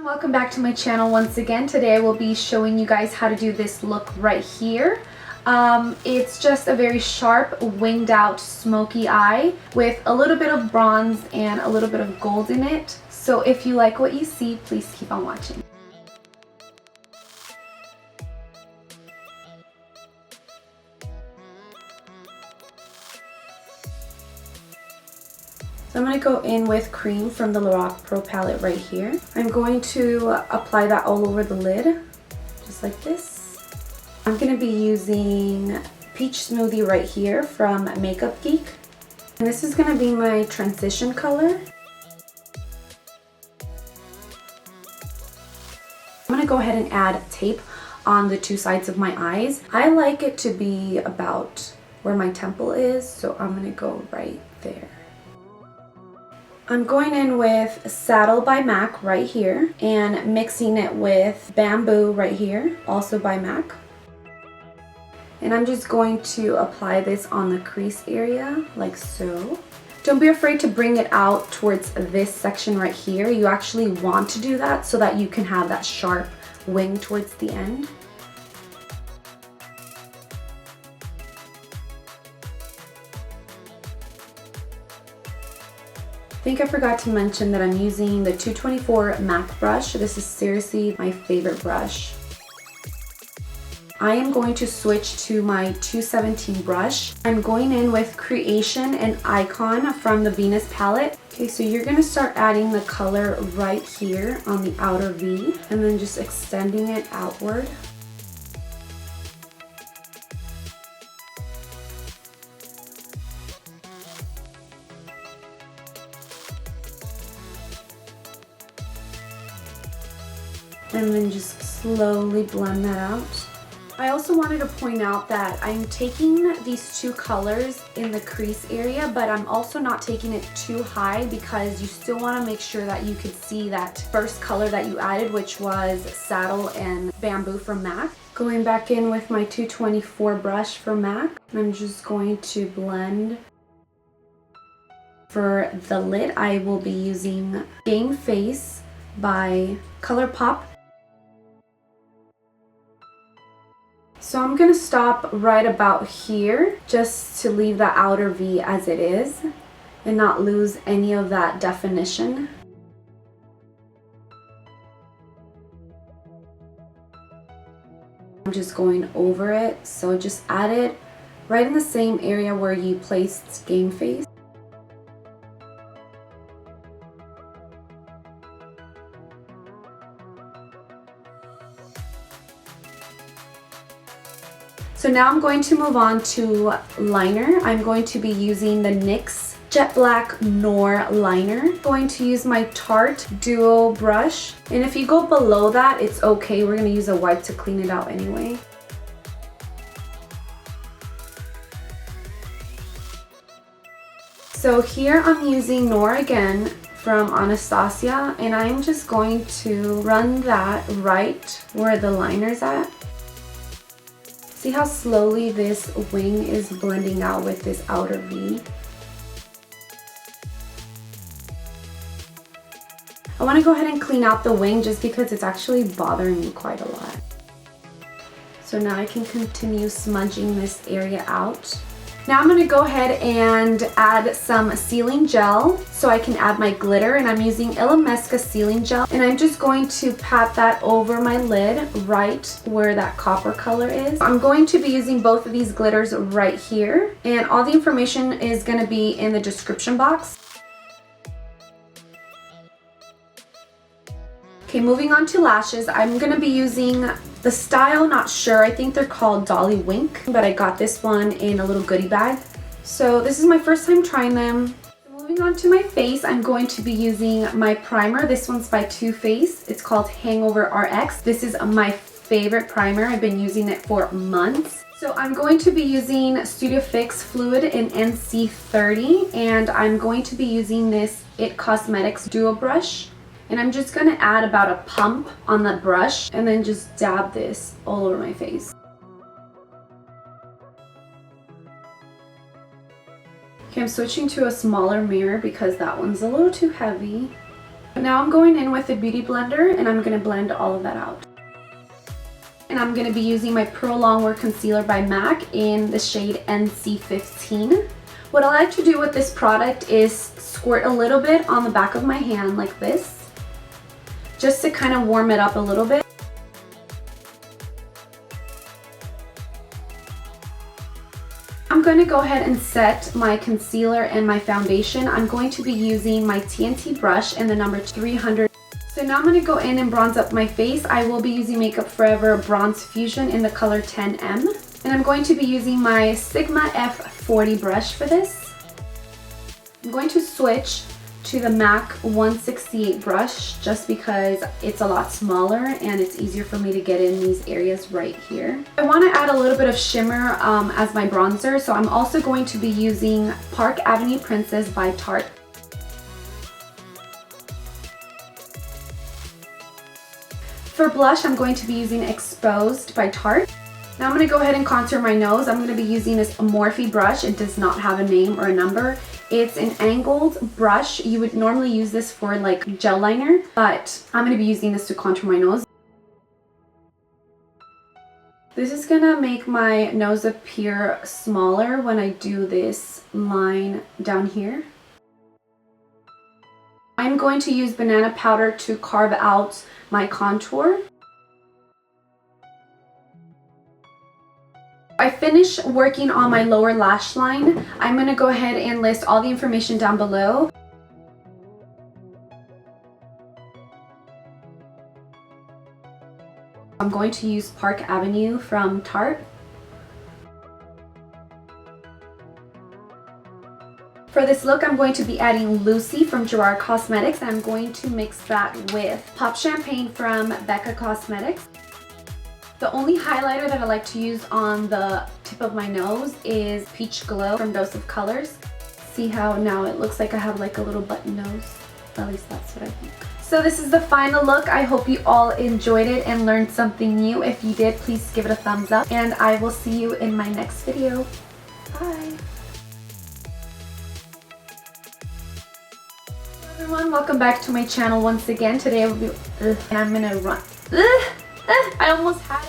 everyone, welcome back to my channel once again. Today I will be showing you guys how to do this look right here. It's just a very sharp winged out smoky eye with a little bit of bronze and a little bit of gold in it. So if you like what you see, please keep on watching. So I'm going to go in with cream from the Lorac Pro palette right here. I'm going to apply that all over the lid, just like this. I'm going to be using Peach Smoothie right here from Makeup Geek. And this is going to be my transition color. I'm going to go ahead and add tape on the two sides of my eyes. I like it to be about where my temple is, so I'm going to go right there. I'm going in with Saddle by MAC right here and mixing it with Bamboo right here, also by MAC. And I'm just going to apply this on the crease area like so. Don't be afraid to bring it out towards this section right here. You actually want to do that so that you can have that sharp wing towards the end. I think I forgot to mention that I'm using the 224 MAC brush. This is seriously my favorite brush. I am going to switch to my 217 brush. I'm going in with Creation and Icon from the Venus palette. Okay, so you're going to start adding the color right here on the outer V and then just extending it outward. And then just slowly blend that out. I also wanted to point out that I'm taking these two colors in the crease area, but I'm also not taking it too high because you still want to make sure that you could see that first color that you added, which was Saddle and Bamboo from MAC. Going back in with my 224 brush from MAC, I'm just going to blend. For the lid, I will be using Game Face by ColourPop. So I'm going to stop right about here just to leave the outer V as it is and not lose any of that definition. I'm just going over it, so just add it right in the same area where you placed Game Face. So now I'm going to move on to liner. I'm going to be using the NYX Jet Black Noir liner. I'm going to use my Tarte Duo brush. And if you go below that, it's okay. We're going to use a wipe to clean it out anyway. So here I'm using Noir again from Anastasia, and I'm just going to run that right where the liner's at. See how slowly this wing is blending out with this outer V? I want to go ahead and clean out the wing just because it's actually bothering me quite a lot. So now I can continue smudging this area out. Now I'm going to go ahead and add some sealing gel so I can add my glitter, and I'm using Illasmaqua sealing gel, and I'm just going to pat that over my lid right where that copper color is. I'm going to be using both of these glitters right here, and all the information is going to be in the description box. Okay, moving on to lashes, I'm going to be using the style, not sure, I think they're called Dolly Mink, but I got this one in a little goodie bag. So this is my first time trying them. Moving on to my face, I'm going to be using my primer. This one's by Too Faced. It's called Hangover RX. This is my favorite primer. I've been using it for months. So I'm going to be using Studio Fix Fluid in NC30, and I'm going to be using this It Cosmetics Duo brush. And I'm just going to add about a pump on the brush and then just dab this all over my face. Okay, I'm switching to a smaller mirror because that one's a little too heavy. Now I'm going in with a beauty blender and I'm going to blend all of that out. And I'm going to be using my Prolongwear Concealer by MAC in the shade NC15. What I like to do with this product is squirt a little bit on the back of my hand like this, just to kind of warm it up a little bit. I'm going to go ahead and set my concealer and my foundation. I'm going to be using my TNT brush in the number 300. So now I'm going to go in and bronze up my face. I will be using Makeup Forever Bronze Fusion in the color 10M. And I'm going to be using my Sigma F40 brush for this. I'm going to switch to the MAC 168 brush just because it's a lot smaller and it's easier for me to get in these areas right here. I want to add a little bit of shimmer as my bronzer, so I'm also going to be using Park Avenue Princess by Tarte. For blush, I'm going to be using Exposed by Tarte. Now I'm going to go ahead and contour my nose. I'm going to be using this Morphe brush. It does not have a name or a number. It's an angled brush. You would normally use this for like gel liner, but I'm going to be using this to contour my nose. This is going to make my nose appear smaller when I do this line down here. I'm going to use banana powder to carve out my contour. I finished working on my lower lash line. I'm going to go ahead and list all the information down below. I'm going to use Park Avenue from Tarte. For this look, I'm going to be adding Lucy from Gerard Cosmetics. I'm going to mix that with Pop Champagne from Becca Cosmetics. The only highlighter that I like to use on the tip of my nose is Peach Glow from Dose of Colors. See how now it looks like I have like a little button nose? At least that's what I think. So this is the final look. I hope you all enjoyed it and learned something new. If you did, please give it a thumbs up. And I will see you in my next video. Bye. Everyone, welcome back to my channel once again. Today I'm gonna run. I almost had